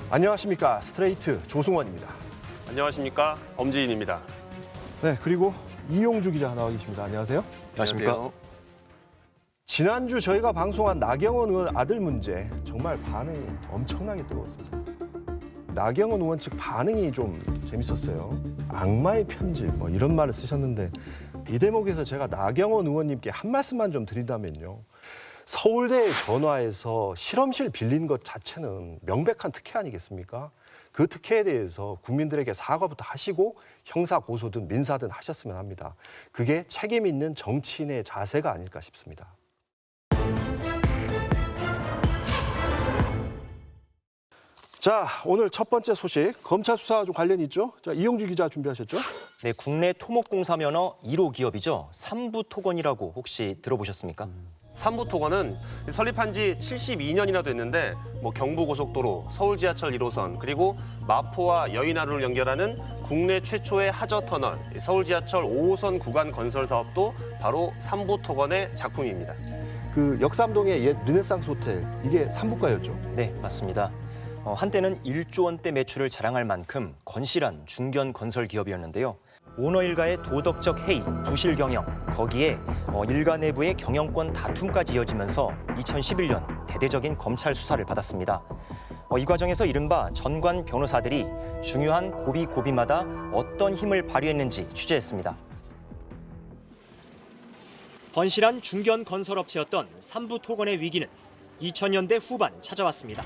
안녕하십니까. 스트레이트 조승원입니다. 안녕하십니까. 엄지인입니다. 네, 그리고 이용주 기자 나와 계십니다. 안녕하세요. 안녕하십니까. 지난주 저희가 방송한 나경원 의원 아들 문제 정말 반응이 엄청나게 뜨거웠습니다. 나경원 의원 측 반응이 좀 재밌었어요. 악마의 편지 뭐 이런 말을 쓰셨는데 이 대목에서 제가 나경원 의원님께 한 말씀만 좀 드린다면요. 서울대에 전화해서 실험실 빌린 것 자체는 명백한 특혜 아니겠습니까? 그 특혜에 대해서 국민들에게 사과부터 하시고 형사 고소든 민사든 하셨으면 합니다. 그게 책임 있는 정치인의 자세가 아닐까 싶습니다. 자, 오늘 첫 번째 소식, 검찰 수사와 좀 관련이 있죠? 자, 이용주 기자 준비하셨죠? 네, 국내 토목공사 면허 1호 기업이죠. 삼부토건이라고 혹시 들어보셨습니까? 삼부토건은 설립한 지 72년이나 됐는데 경부고속도로, 서울지하철 1호선, 그리고 마포와 여의나루를 연결하는 국내 최초의 하저터널, 서울지하철 5호선 구간 건설 사업도 바로 삼부토건의 작품입니다. 그 역삼동의 옛 르네상스 호텔, 이게 삼부가였죠? 네, 맞습니다. 한때는 1조 원대 매출을 자랑할 만큼 건실한 중견 건설 기업이었는데요. 오너 일가의 도덕적 해이, 부실 경영, 거기에 일가 내부의 경영권 다툼까지 이어지면서 2011년 대대적인 검찰 수사를 받았습니다. 이 과정에서 이른바 전관 변호사들이 중요한 고비마다 어떤 힘을 발휘했는지 취재했습니다. 건실한 중견 건설업체였던 삼부토건의 위기는 2000년대 후반 찾아왔습니다.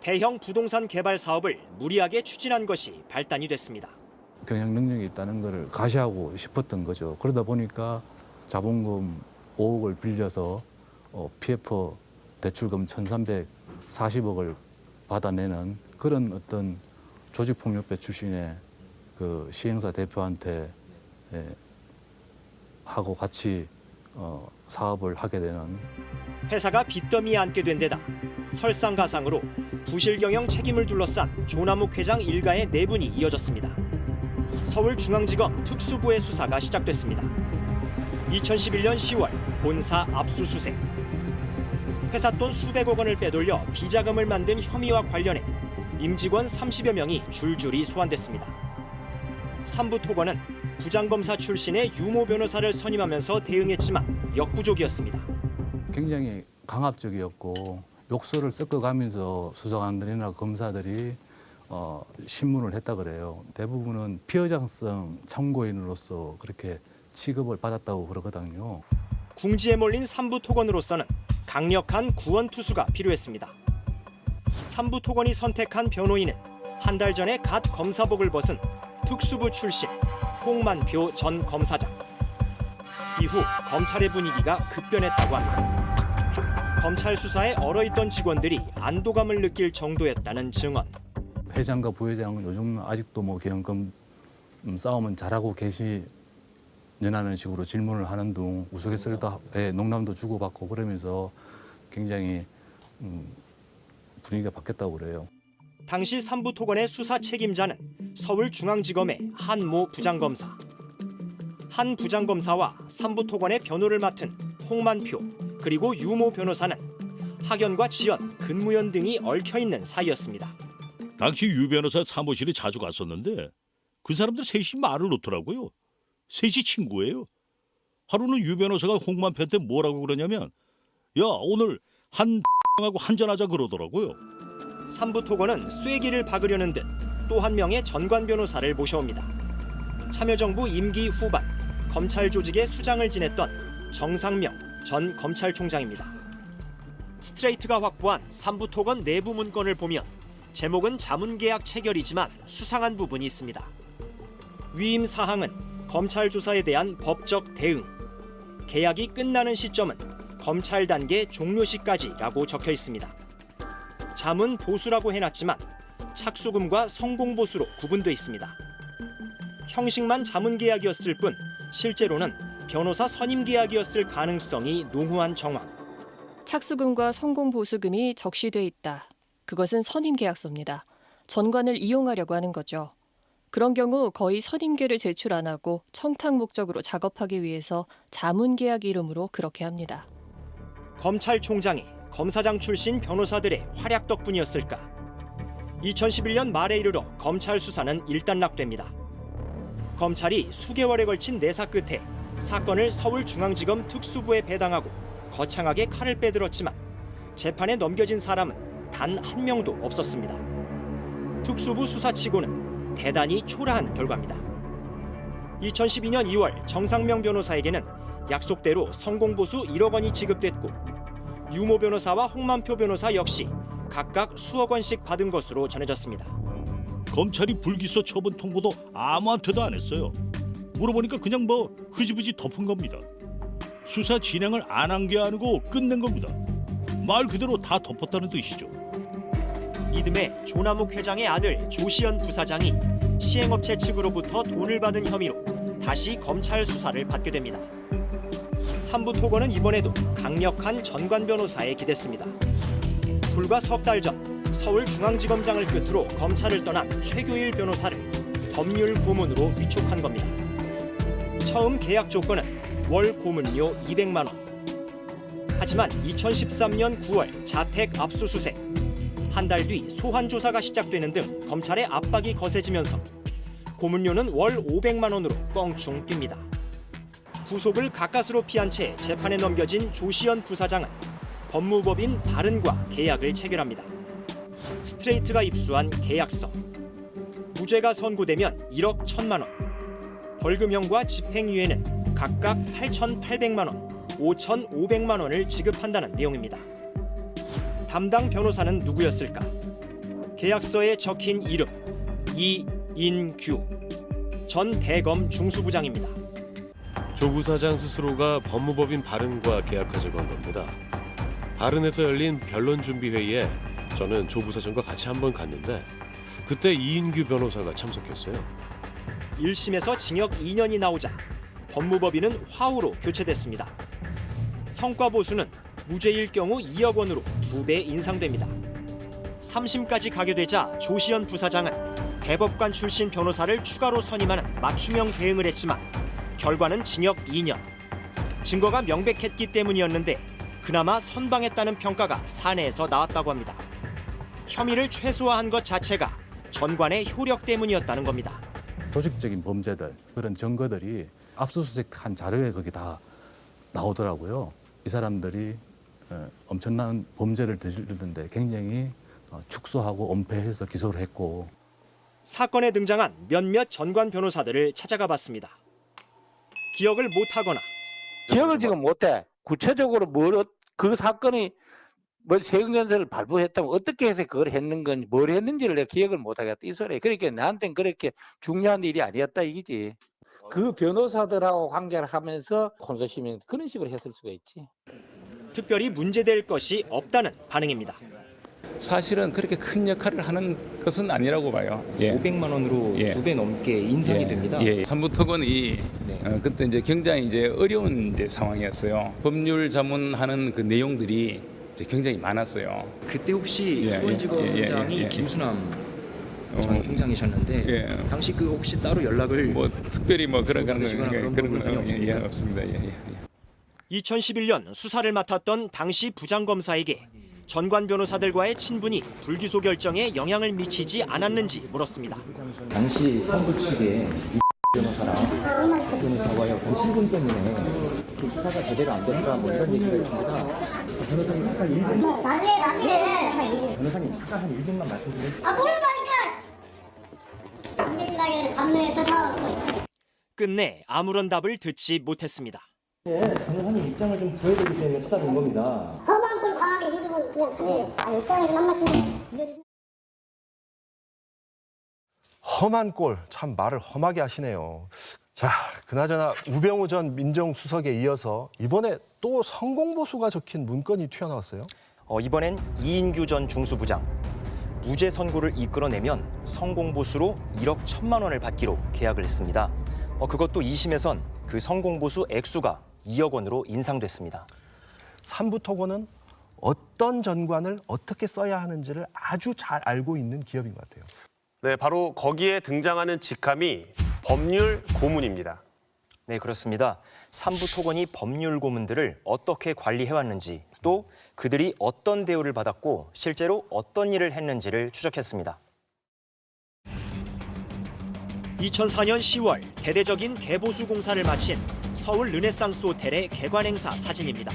대형 부동산 개발 사업을 무리하게 추진한 것이 발단이 됐습니다. 경영 능력이 있다는 것을 가시하고 싶었던 거죠. 그러다 보니까 자본금 5억을 빌려서 PF 대출금 1,340억을 받아내는 그런 어떤 조직폭력배 출신의 그 시행사 대표한테 하고 같이 사업을 하게 되는. 회사가 빚더미에 앉게 된 데다 설상가상으로 부실 경영 책임을 둘러싼 조남욱 회장 일가의 내분이 이어졌습니다. 서울중앙지검 특수부의 수사가 시작됐습니다. 2011년 10월 본사 압수수색. 회사 돈 수백억 원을 빼돌려 비자금을 만든 혐의와 관련해 임직원 30여 명이 줄줄이 소환됐습니다. 삼부토건은 부장검사 출신의 유모 변호사를 선임하면서 대응했지만 역부족이었습니다. 굉장히 강압적이었고 욕설을 섞어가면서 수사관들이나 검사들이 신문을 했다 그래요. 대부분은 피의자성 참고인으로서 그렇게 취급을 받았다고 그러거든요. 궁지에 몰린 삼부토건으로서는 강력한 구원 투수가 필요했습니다. 삼부토건이 선택한 변호인은 한 달 전에 갓 검사복을 벗은 특수부 출신 홍만표 전 검사장. 이후 검찰의 분위기가 급변했다고 합니다. 검찰 수사에 얼어있던 직원들이 안도감을 느낄 정도였다는 증언. 회장과 부회장은 요즘 아직도 개헌금 싸움은 잘하고 계시냐는 식으로 질문을 하는 둥 우스갯소리도 농담도 주고받고 그러면서 굉장히 분위기가 바뀌었다고 그래요. 당시 삼부토건의 수사 책임자는 서울중앙지검의 한모 부장검사. 한 부장검사와 삼부토건의 변호를 맡은 홍만표 그리고 유모 변호사는 학연과 지연, 근무연 등이 얽혀있는 사이였습니다. 당시 유 변호사 사무실에 자주 갔었는데 그 사람들 셋이 말을 놓더라고요. 셋이 친구예요. 하루는 유 변호사가 홍만표한테 뭐라고 그러냐면 야 오늘 하고 한잔하자 그러더라고요. 삼부토건은 쐐기를 박으려는 듯 또 한 명의 전관 변호사를 모셔옵니다. 참여정부 임기 후반 검찰 조직의 수장을 지냈던 정상명 전 검찰총장입니다. 스트레이트가 확보한 삼부토건 내부 문건을 보면 제목은 자문계약 체결이지만 수상한 부분이 있습니다. 위임 사항은 검찰 조사에 대한 법적 대응, 계약이 끝나는 시점은 검찰 단계 종료 시까지라고 적혀 있습니다. 자문 보수라고 해놨지만 착수금과 성공보수로 구분돼 있습니다. 형식만 자문 계약이었을 뿐 실제로는 변호사 선임 계약이었을 가능성이 농후한 정황. 착수금과 성공보수금이 적시돼 있다. 그것은 선임계약서입니다. 전관을 이용하려고 하는 거죠. 그런 경우 거의 선임계를 제출 안 하고 청탁 목적으로 작업하기 위해서 자문계약 이름으로 그렇게 합니다. 검찰총장이 검사장 출신 변호사들의 활약 덕분이었을까? 2011년 말에 이르러 검찰 수사는 일단락됩니다. 검찰이 수개월에 걸친 내사 끝에 사건을 서울중앙지검 특수부에 배당하고 거창하게 칼을 빼들었지만 재판에 넘겨진 사람은 단 한 명도 없었습니다. 특수부 수사치고는 대단히 초라한 결과입니다. 2012년 2월 정상명 변호사에게는 약속대로 성공보수 1억 원이 지급됐고 유모 변호사와 홍만표 변호사 역시 각각 수억 원씩 받은 것으로 전해졌습니다. 검찰이 불기소 처분 통보도 아무한테도 안 했어요. 물어보니까 그냥 뭐 흐지부지 덮은 겁니다. 수사 진행을 안 한 게 아니고 끝낸 겁니다. 말 그대로 다 덮었다는 뜻이죠. 이듬해 조남욱 회장의 아들 조시현 부사장이 시행업체 측으로부터 돈을 받은 혐의로 다시 검찰 수사를 받게 됩니다. 삼부 토건은 이번에도 강력한 전관 변호사에 기댔습니다. 불과 석 달 전 서울중앙지검장을 끝으로 검찰을 떠난 최교일 변호사를 법률 고문으로 위촉한 겁니다. 처음 계약 조건은 월 고문료 200만 원. 하지만 2013년 9월 자택 압수수색, 한 달 뒤 소환 조사가 시작되는 등 검찰의 압박이 거세지면서 고문료는 월 500만 원으로 껑충 뜁니다. 구속을 가까스로 피한 채 재판에 넘겨진 조시현 부사장은 법무법인 바른과 계약을 체결합니다. 스트레이트가 입수한 계약서. 무죄가 선고되면 1억 1천만 원, 벌금형과 집행유예는 각각 8,800만 원, 5,500만 원을 지급한다는 내용입니다. 담당 변호사는 누구였을까? 계약서에 적힌 이름 이인규 전 대검 중수부장입니다. 조 부사장 스스로가 법무법인 바른과 계약하자고 한 겁니다. 바른에서 열린 변론준비회의에 저는 조 부사장과 같이 한번 갔는데 그때 이인규 변호사가 참석했어요. 1심에서 징역 2년이 나오자 법무법인은 화우로 교체됐습니다. 성과 보수는 무죄일 경우 2억 원으로 2배 인상됩니다. 3심까지 가게 되자 조시현 부사장은 대법관 출신 변호사를 추가로 선임하는 맞춤형 대응을 했지만 결과는 징역 2년. 증거가 명백했기 때문이었는데 그나마 선방했다는 평가가 사내에서 나왔다고 합니다. 혐의를 최소화한 것 자체가 전관의 효력 때문이었다는 겁니다. 조직적인 범죄들, 그런 증거들이 압수수색한 자료에 거기 다 나오더라고요. 이 사람들이 엄청난 범죄를 저지르는데 굉장히 축소하고 엄폐해서 기소를 했고. 사건에 등장한 몇몇 전관 변호사들을 찾아가 봤습니다. 기억을 못하거나 기억을 지금 못해. 구체적으로 그 사건이 세경전서를 발부했다면 어떻게 해서 그걸 했는 건지 뭘 했는지를 내가 기억을 못하겠다 이 소리. 그러니까 나한테는 그렇게 중요한 일이 아니었다 이기지. 그 변호사들하고 관계를 하면서 콘소시엄이 그런 식으로 했을 수가 있지. 특별히 문제될 것이 없다는 반응입니다. 사실은 그렇게 큰 역할을 하는 것은 아니라고 봐요. 500만 원으로 2배 넘게 인상이 됩니다. 삼부토건이 그때 이제 굉장히 이제 어려운 이제 상황이었어요. 법률 자문하는 그 내용들이 이제 굉장히 많았어요. 그때 혹시 수원지검장이 김수남 전 총장이셨는데 당시 그 혹시 따로 연락을 뭐 특별히 뭐 그런 건 없습니다. 없습니다. 2011년 수사를 맡았던 당시 부장검사에게 전관 변호사들과의 친분이 불기소 결정에 영향을 미치지 않았는지 물었습니다. 당시 선부 측에 변호사랑 변호사와의 어떤 친분 때문에 그 수사가 제대로 안 됐다 뭐 이런 얘기가 있습니다. 변호사님 잠깐 1분. 나중에. 변호사님 잠깐 한 1분만 말씀드려주세요. 모른다니까. 끝내 아무런 답을 듣지 못했습니다. 변호사님 입장을 좀 구해드리기 때문에 찾아본 겁니다. 험한 꼴 당하기 싫으면 그냥 가세요. 입장을 좀 한 말씀 들려주세요. 험한 꼴, 참 말을 험하게 하시네요. 자, 그나저나 우병우 전 민정수석에 이어서 이번에 또 성공보수가 적힌 문건이 튀어나왔어요. 이번엔 이인규 전 중수부장. 무죄 선고를 이끌어내면 성공보수로 1억 1천만 원을 받기로 계약을 했습니다. 그것도 2심에선 그 성공보수 액수가 2억 원으로 인상됐습니다. 삼부토건은 어떤 전관을 어떻게 써야 하는지를 아주 잘 알고 있는 기업인 것 같아요. 네, 바로 거기에 등장하는 직함이 법률 고문입니다. 네, 그렇습니다. 삼부토건이 법률 고문들을 어떻게 관리해왔는지 또 그들이 어떤 대우를 받았고 실제로 어떤 일을 했는지를 추적했습니다. 2004년 10월 대대적인 개보수 공사를 마친 서울 르네상스 호텔의 개관 행사 사진입니다.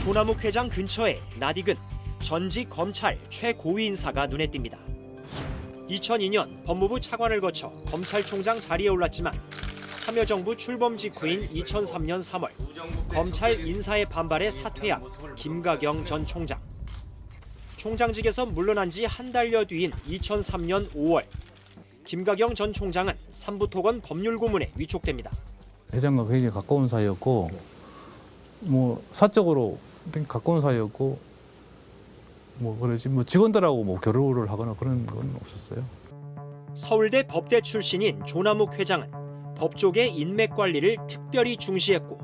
조남욱 회장 근처에 낯익은 전직 검찰 최고위 인사가 눈에 띕니다. 2002년 법무부 차관을 거쳐 검찰총장 자리에 올랐지만 참여정부 출범 직후인 2003년 3월 검찰 인사의 반발에 사퇴한 김가경 전 총장. 총장직에서 물러난 지 한 달여 뒤인 2003년 5월 김가경 전 총장은 삼부토건 법률고문에 위촉됩니다. 회장과 굉장히 가까운 사이였고 뭐 사적으로 굉장히 가까운 사이였고 뭐 그러지 뭐 직원들하고 뭐 교류를 하거나 그런 건 없었어요. 서울대 법대 출신인 조남욱 회장은 법조계 인맥 관리를 특별히 중시했고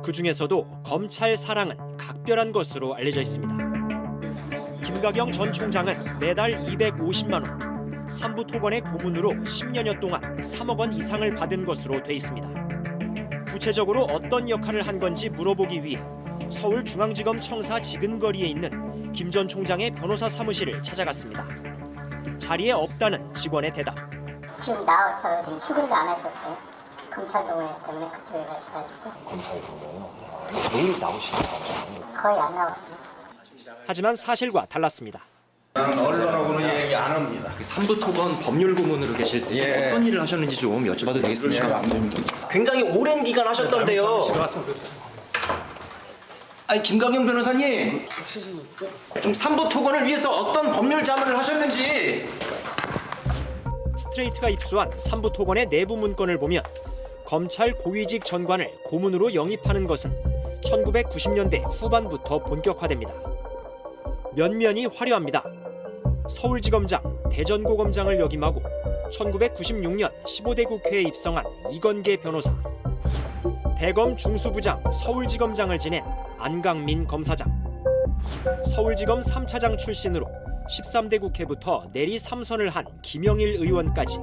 그 중에서도 검찰 사랑은 각별한 것으로 알려져 있습니다. 김가경 전 총장은 매달 250만 원, 삼부토건의 고문으로 10여년 동안 3억 원 이상을 받은 것으로 돼 있습니다. 구체적으로 어떤 역할을 한 건지 물어보기 위해 서울중앙지검 청사 지근거리에 있는 김 전 총장의 변호사 사무실을 찾아갔습니다. 자리에 없다는 직원의 대답. 지금 나와서 출근도 안 하셨어요? 검찰 동호회 때문에 그쪽에 가셔가지고. 검찰 동호회요? 매일 나오시는 거죠? 거의 안 나왔어요. 하지만 사실과 달랐습니다. 언론하고는 얘기 안 합니다. 삼부토건 법률고문으로 계실 때 어떤 일을 하셨는지 좀 여쭤봐도 되겠습니까? 굉장히 오랜 기간 하셨던데요. 아니 김가경 변호사님, 좀 삼부토건을 위해서 어떤 법률 자문을 하셨는지. 스트레이트가 입수한 삼부토건의 내부 문건을 보면 검찰 고위직 전관을 고문으로 영입하는 것은 1990년대 후반부터 본격화됩니다. 면면이 화려합니다. 서울지검장, 대전고검장을 역임하고 1996년 15대 국회에 입성한 이건계 변호사, 대검 중수부장 서울지검장을 지낸 안강민 검사장, 서울지검 3차장 출신으로 13대 국회부터 내리 3선을 한 김영일 의원까지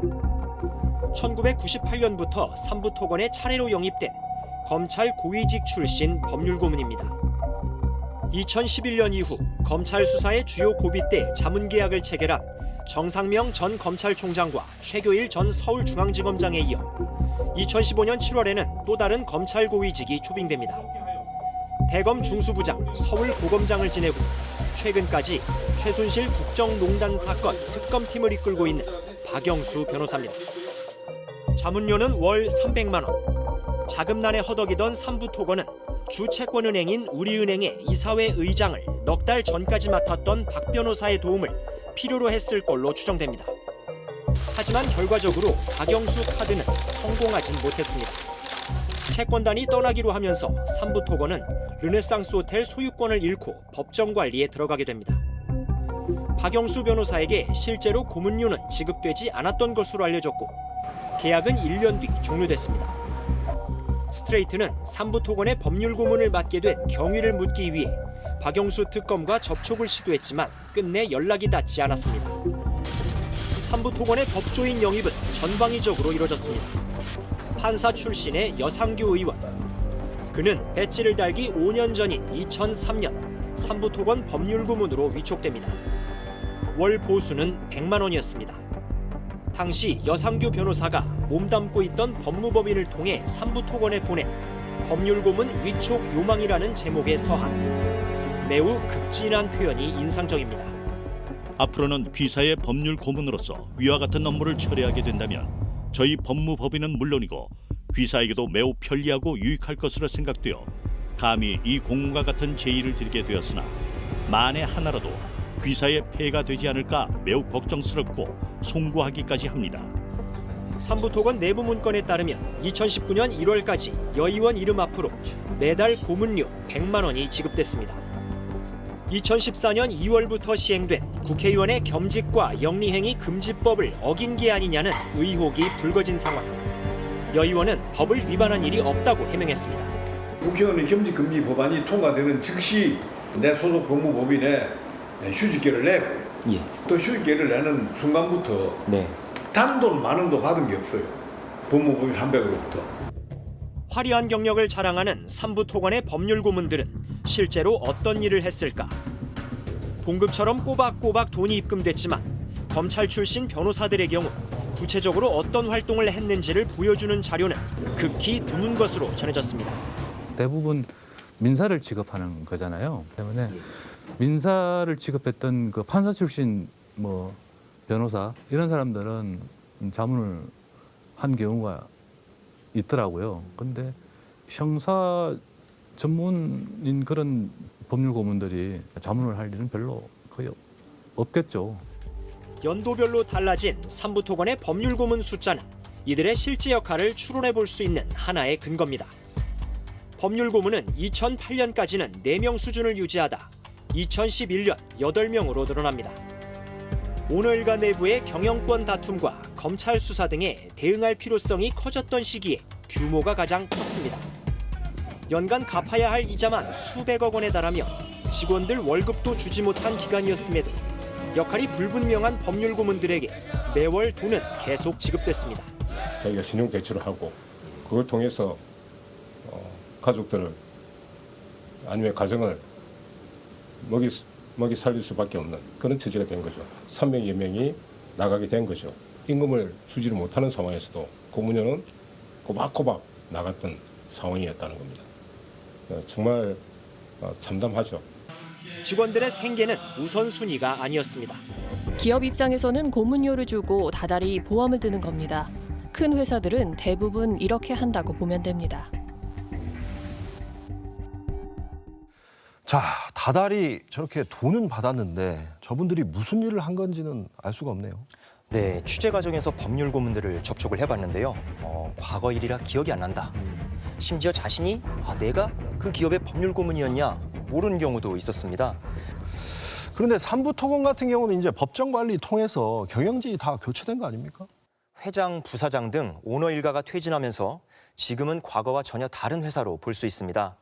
1998년부터 삼부토건에 차례로 영입된 검찰 고위직 출신 법률고문입니다. 2011년 이후 검찰 수사의 주요 고비 때 자문계약을 체결한 정상명 전 검찰총장과 최교일 전 서울중앙지검장에 이어 2015년 7월에는 또 다른 검찰 고위직이 초빙됩니다. 대검 중수부장 서울고검장을 지내고 최근까지 최순실 국정농단 사건 특검팀을 이끌고 있는 박영수 변호사입니다. 자문료는 월 300만 원. 자금난에 허덕이던 삼부토건은 주채권은행인 우리은행의 이사회 의장을 넉 달 전까지 맡았던 박 변호사의 도움을 필요로 했을 걸로 추정됩니다. 하지만 결과적으로 박영수 카드는 성공하진 못했습니다. 채권단이 떠나기로 하면서 삼부토건은 르네상스 호텔 소유권을 잃고 법정 관리에 들어가게 됩니다. 박영수 변호사에게 실제로 고문료는 지급되지 않았던 것으로 알려졌고 계약은 1년 뒤 종료됐습니다. 스트레이트는 삼부토건의 법률 고문을 맡게 된 경위를 묻기 위해 박영수 특검과 접촉을 시도했지만 끝내 연락이 닿지 않았습니다. 삼부토건의 법조인 영입은 전방위적으로 이뤄졌습니다. 판사 출신의 여상규 의원. 그는 배지를 달기 5년 전인 2003년 삼부토건 법률고문으로 위촉됩니다. 월 보수는 100만 원이었습니다. 당시 여상규 변호사가 몸담고 있던 법무법인을 통해 삼부토건에 보낸 법률고문 위촉 요망이라는 제목의 서한. 매우 극진한 표현이 인상적입니다. 앞으로는 귀사의 법률 고문으로서 위와 같은 업무를 처리하게 된다면 저희 법무법인은 물론이고 귀사에게도 매우 편리하고 유익할 것으로 생각되어 감히 이 공문과 같은 제의를 드리게 되었으나 만에 하나라도 귀사에 폐해가 되지 않을까 매우 걱정스럽고 송구하기까지 합니다. 삼부토건 내부 문건에 따르면 2019년 1월까지 여의원 이름 앞으로 매달 고문료 100만 원이 지급됐습니다. 2014년 2월부터 시행된 국회의원의 겸직과 영리행위 금지법을 어긴 게 아니냐는 의혹이 불거진 상황. 여의원은 법을 위반한 일이 없다고 해명했습니다. 국회의원의 겸직 금지 법안이 통과되는 즉시 내 소속 법무법인에 휴직계를 내고 또 휴직계를 내는 순간부터 단돈 만 원도 받은 게 없어요. 법무법인 300으로부터. 화려한 경력을 자랑하는 삼부토건의 법률고문들은 실제로 어떤 일을 했을까? 봉급처럼 꼬박꼬박 돈이 입금됐지만 검찰 출신 변호사들의 경우 구체적으로 어떤 활동을 했는지를 보여주는 자료는 극히 드문 것으로 전해졌습니다. 대부분 민사를 취급하는 거잖아요. 때문에 민사를 취급했던 그 판사 출신 뭐 변호사 이런 사람들은 자문을 한 경우가 있더라고요. 근데 형사 전문인 그런 법률 고문들이 자문을 할 일은 별로 거의 없겠죠. 연도별로 달라진 삼부토건의 법률 고문 숫자는 이들의 실제 역할을 추론해 볼 수 있는 하나의 근거입니다. 법률 고문은 2008년까지는 4명 수준을 유지하다 2011년 8명으로 늘어납니다. 오너일가 내부의 경영권 다툼과 검찰 수사 등에 대응할 필요성이 커졌던 시기에 규모가 가장 컸습니다. 연간 갚아야 할 이자만 수백억 원에 달하며 직원들 월급도 주지 못한 기간이었음에도 역할이 불분명한 법률 고문들에게 매월 돈은 계속 지급됐습니다. 저희가 신용 대출을 하고 그걸 통해서 가족들을 아니면 가정을 먹이 살릴 수밖에 없는 그런 처지가 된 거죠. 3명여 명이 나가게 된 거죠. 임금을 주지를 못하는 상황에서도 고문료는 꼬박꼬박 나갔던 상황이었다는 겁니다. 정말 참담하죠. 직원들의 생계는 우선순위가 아니었습니다. 기업 입장에서는 고문료를 주고 다달이 보험을 드는 겁니다. 큰 회사들은 대부분 이렇게 한다고 보면 됩니다. 자, 다달이 저렇게 돈은 받았는데 저분들이 무슨 일을 한 건지는 알 수가 없네요. 네, 취재 과정에서 법률 고문들을 접촉을 해봤는데요. 과거 일이라 기억이 안 난다. 심지어 자신이 내가 그 기업의 법률 고문이었냐 모르는 경우도 있었습니다. 그런데 삼부토건 같은 경우는 이제 법정 관리 통해서 경영진이 다 교체된 거 아닙니까? 회장, 부사장 등 오너 일가가 퇴진하면서 지금은 과거와 전혀 다른 회사로 볼 수 있습니다.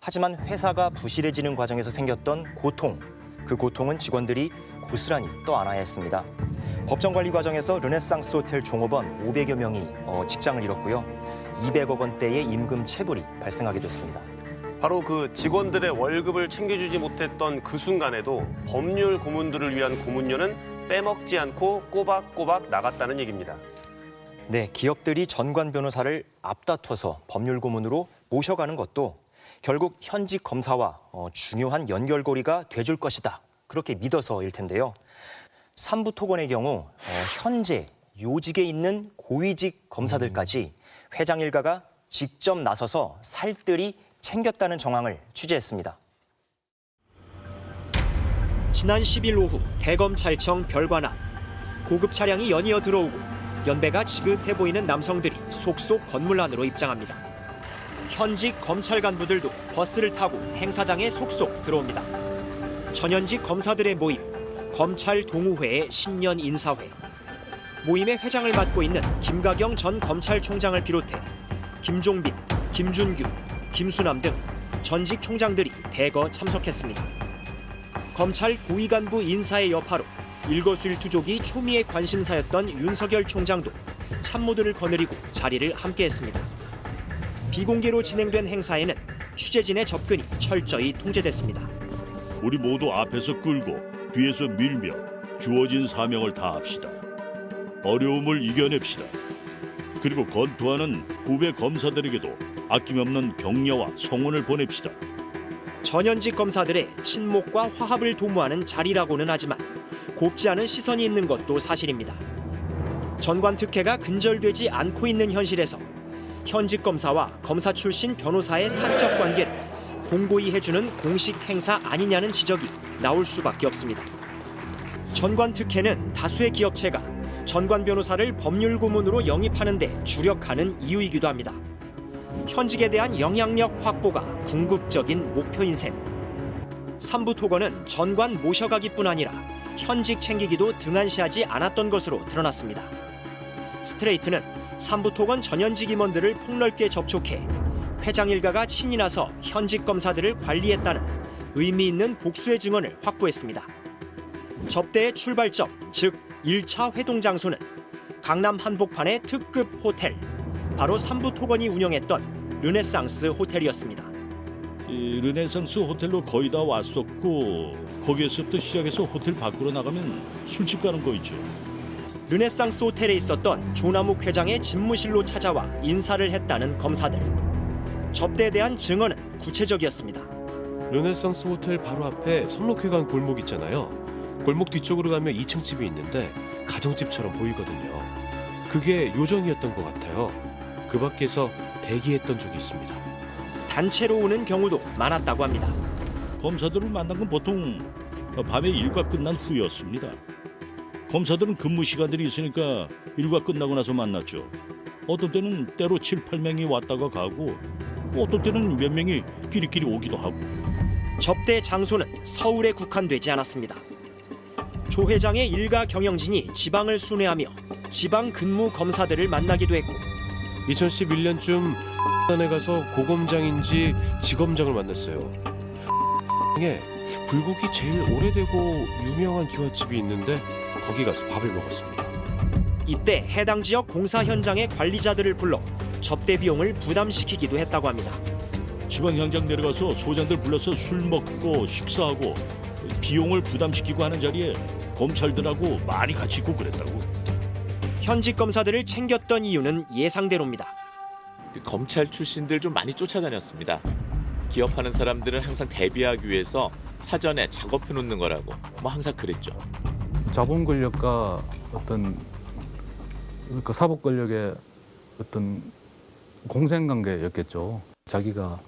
하지만 회사가 부실해지는 과정에서 생겼던 고통, 그 고통은 직원들이 고스란히 떠안아야 했습니다. 법정 관리 과정에서 르네상스 호텔 종업원 500여 명이 직장을 잃었고요. 200억 원대의 임금 체불이 발생하게 됐습니다. 바로 그 직원들의 월급을 챙겨주지 못했던 그 순간에도 법률 고문들을 위한 고문료는 빼먹지 않고 꼬박꼬박 나갔다는 얘기입니다. 네, 기업들이 전관 변호사를 앞다퉈서 법률 고문으로 모셔가는 것도 결국 현직 검사와 중요한 연결고리가 돼줄 것이다. 그렇게 믿어서일 텐데요. 삼부토건의 경우 현재 요직에 있는 고위직 검사들까지 회장 일가가 직접 나서서 살뜰히 챙겼다는 정황을 취재했습니다. 지난 10일 오후 대검찰청 별관 앞 고급 차량이 연이어 들어오고 연배가 지긋해 보이는 남성들이 속속 건물 안으로 입장합니다. 현직 검찰 간부들도 버스를 타고 행사장에 속속 들어옵니다. 전현직 검사들의 모임, 검찰 동우회의 신년 인사회. 모임의 회장을 맡고 있는 김가경 전 검찰총장을 비롯해 김종빈, 김준규, 김수남 등 전직 총장들이 대거 참석했습니다. 검찰 고위 간부 인사의 여파로 일거수일투족이 초미의 관심사였던 윤석열 총장도 참모들을 거느리고 자리를 함께했습니다. 비공개로 진행된 행사에는 취재진의 접근이 철저히 통제됐습니다. 우리 모두 앞에서 끌고 뒤에서 밀며 주어진 사명을 다합시다. 어려움을 이겨냅시다. 그리고 건투하는 후배 검사들에게도 아낌없는 격려와 성원을 보냅시다. 전현직 검사들의 친목과 화합을 도모하는 자리라고는 하지만 곱지 않은 시선이 있는 것도 사실입니다. 전관 특혜가 근절되지 않고 있는 현실에서 현직 검사와 검사 출신 변호사의 사적 관계를 공고히 해주는 공식 행사 아니냐는 지적이 나올 수밖에 없습니다. 전관 특혜는 다수의 기업체가 전관 변호사를 법률 고문으로 영입하는 데 주력하는 이유이기도 합니다. 현직에 대한 영향력 확보가 궁극적인 목표인 셈. 삼부토건은 전관 모셔가기뿐 아니라 현직 챙기기도 등한시하지 않았던 것으로 드러났습니다. 스트레이트는 삼부토건 전현직 임원들을 폭넓게 접촉해 회장 일가가 친히 나서 현직 검사들을 관리했다는 의미 있는 복수의 증언을 확보했습니다. 접대의 출발점, 즉 1차 회동 장소는 강남 한복판의 특급 호텔, 바로 삼부토건이 운영했던 르네상스 호텔이었습니다. 이 르네상스 호텔로 거의 다 왔었고 거기에서부터 시작해서 호텔 밖으로 나가면 술집 가는 거 있죠. 르네상스 호텔에 있었던 조남욱 회장의 집무실로 찾아와 인사를 했다는 검사들. 접대에 대한 증언은 구체적이었습니다. 르네상스 호텔 바로 앞에 삼록회관 골목 있잖아요. 골목 뒤쪽으로 가면 2층 집이 있는데 가정집처럼 보이거든요. 그게 요정이었던 것 같아요. 그 밖에서 대기했던 적이 있습니다. 단체로 오는 경우도 많았다고 합니다. 검사들을 만난 건 보통 밤에 일과 끝난 후였습니다. 검사들은 근무 시간들이 있으니까 일과 끝나고 나서 만났죠. 어떤 때는 때로 7, 8명이 왔다가 가고 어떤 때는 몇 명이 끼리끼리 오기도 하고. 접대 장소는 서울에 국한되지 않았습니다. 조 회장의 일가 경영진이 지방을 순회하며 지방 근무 검사들을 만나기도 했고 2011년쯤 에 가서 고검장인지 지검장을 만났어요. 에 불국이 제일 오래되고 유명한 기와집이 있는데 거기 가서 밥을 먹었습니다. 이때 해당 지역 공사 현장의 관리자들을 불러 접대 비용을 부담시키기도 했다고 합니다. 지방 현장 내려가서 소장들 불러서 술 먹고 식사하고 비용을 부담시키고 하는 자리에 검찰들하고 많이 같이 있고 그랬다고. 현직 검사들을 챙겼던 이유는 예상대로입니다. 검찰 출신들 좀 많이 쫓아다녔습니다. 기업하는 사람들은 항상 대비하기 위해서 사전에 작업해 놓는 거라고 항상 그랬죠. 자본 권력과 어떤 그 사법 권력의 어떤 공생 관계였겠죠. 자기가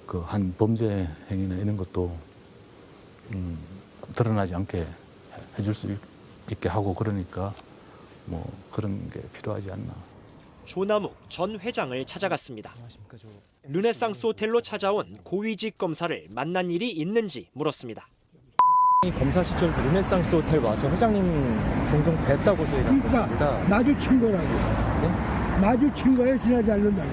그 한 범죄 행위나 이런 것도 드러나지 않게 해줄 수 있게 하고 그러니까 뭐 그런 게 필요하지 않나. 조남욱 전 회장을 찾아갔습니다. 르네상스 호텔로 찾아온 고위직 검사를 만난 일이 있는지 물었습니다. 검사 시절 르네상스 호텔 와서 회장님 종종 뵀다고 저희가 들었습니다. 마주친 거라고. 네? 마주친 거에 지나지 않는다고.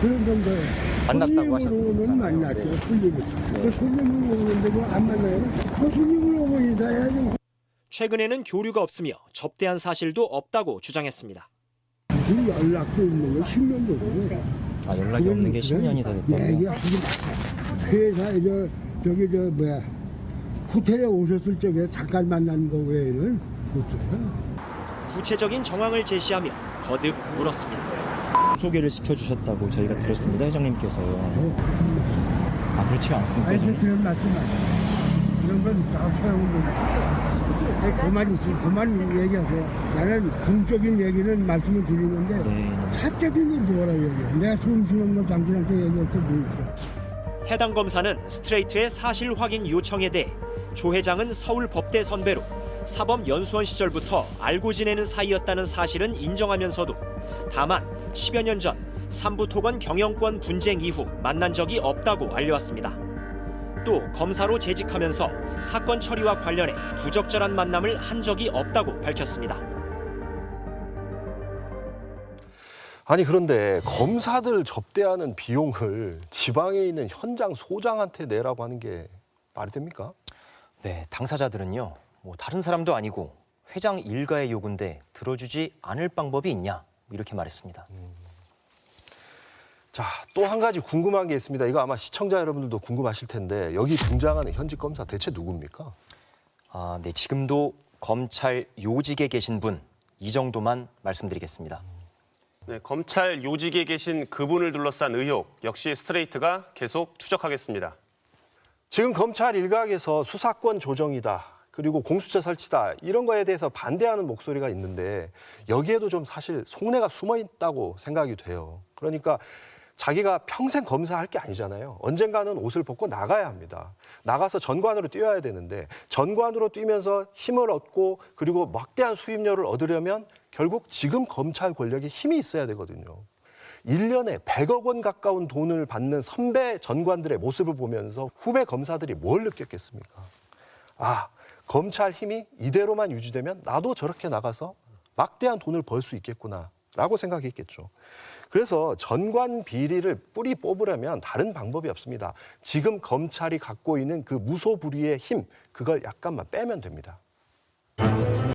그런 정도예요. 만났다고 하셨죠? 만났죠. 손님을. 그 손님을 오는데도 안 만나요? 그 손님을 오고 인사해야죠. 최근에는 교류가 없으며 접대한 사실도 없다고 주장했습니다. 무슨 연락도 있는 거 10년도 됐어요. 아, 연락이 없는 게 10년이 다 됐다고요? 얘기하지 마. 회사에 저기 호텔에 오셨을 적에 잠깐 만난 거 외에는 없어요. 구체적인 정황을 제시하며 거듭 물었습니다. 소개를 시켜주셨다고 저희가 들었습니다, 회장님께서요. 아, 그렇지가 않습니까, 회장님? 그런 말씀 마세요. 이런 건 다 소용없는 거예요. 그만 얘기하세요. 나는 공적인 얘기는 말씀을 드리는데 네. 사적인 건 뭐라고 얘기해요. 내가 소용스러운 거 당신한테 얘기할 게 뭐 있어. 해당 검사는 스트레이트의 사실 확인 요청에 대해 조 회장은 서울 법대 선배로 사법 연수원 시절부터 알고 지내는 사이였다는 사실은 인정하면서도 다만 10여 년 전 삼부토건 경영권 분쟁 이후 만난 적이 없다고 알려왔습니다. 또 검사로 재직하면서 사건 처리와 관련해 부적절한 만남을 한 적이 없다고 밝혔습니다. 아니 그런데 검사들 접대하는 비용을 지방에 있는 현장 소장한테 내라고 하는 게 말이 됩니까? 네, 당사자들은요. 다른 사람도 아니고 회장 일가의 요구인데 들어주지 않을 방법이 있냐 이렇게 말했습니다. 자, 또 한 가지 궁금한 게 있습니다. 이거 아마 시청자 여러분들도 궁금하실 텐데 여기 등장하는 현직 검사 대체 누굽니까? 아, 네, 지금도 검찰 요직에 계신 분 이 정도만 말씀드리겠습니다. 네, 검찰 요직에 계신 그분을 둘러싼 의혹 역시 스트레이트가 계속 추적하겠습니다. 지금 검찰 일각에서 수사권 조정이다. 그리고 공수처 설치다. 이런 거에 대해서 반대하는 목소리가 있는데 여기에도 좀 사실 속내가 숨어 있다고 생각이 돼요. 그러니까 자기가 평생 검사할 게 아니잖아요. 언젠가는 옷을 벗고 나가야 합니다. 나가서 전관으로 뛰어야 되는데 전관으로 뛰면서 힘을 얻고 그리고 막대한 수입료를 얻으려면 결국 지금 검찰 권력에 힘이 있어야 되거든요. 1년에 100억 원 가까운 돈을 받는 선배 전관들의 모습을 보면서 후배 검사들이 뭘 느꼈겠습니까? 아, 검찰 힘이 이대로만 유지되면 나도 저렇게 나가서 막대한 돈을 벌 수 있겠구나라고 생각했겠죠. 그래서 전관 비리를 뿌리 뽑으려면 다른 방법이 없습니다. 지금 검찰이 갖고 있는 그 무소불위의 힘, 그걸 약간만 빼면 됩니다.